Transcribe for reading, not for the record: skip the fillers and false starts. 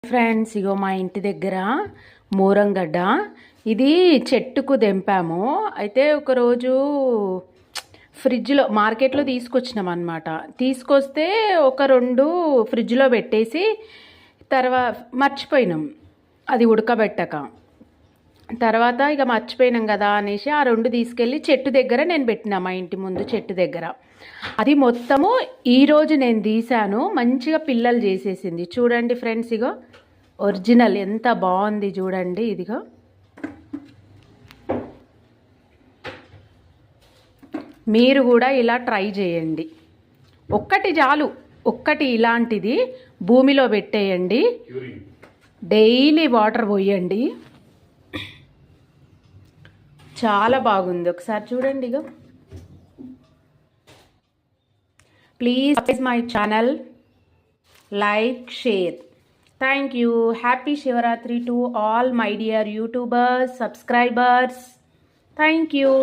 Friends, ఇగో మా ఇంటి దగ్గర మోరంగడ్డ ఇది చెట్టుకు దెంపాము. అయితే ఒకరోజు ఫ్రిడ్జ్లో మార్కెట్లో తీసుకొచ్చినాం అనమాట. తీసుకొస్తే ఒక 2 ఫ్రిడ్జ్లో పెట్టేసి తర్వాత మర్చిపోయినాం, అది ఉడకబెట్టక. తర్వాత ఇక మర్చిపోయినాం కదా అనేసి ఆ 2 తీసుకెళ్ళి చెట్టు దగ్గర నేను పెట్టినా, మా ఇంటి ముందు చెట్టు దగ్గర. అది మొత్తము ఈరోజు నేను తీసాను, మంచిగా పిల్లలు చేసేసింది. చూడండి ఫ్రెండ్స్, ఇగో ఒరిజినల్ ఎంత బాగుంది చూడండి. ఇదిగో మీరు కూడా ఇలా ట్రై చేయండి. ఒక్కటి చాలు, ఒక్కటి ఇలాంటిది భూమిలో పెట్టేయండి, డైలీ వాటర్ పోయండి, చాలా బాగుంది. ఒకసారి చూడండి. ఇగో please subscribe my channel, like, share. Thank you. Happy Shivaratri to all my dear YouTubers, subscribers. Thank you.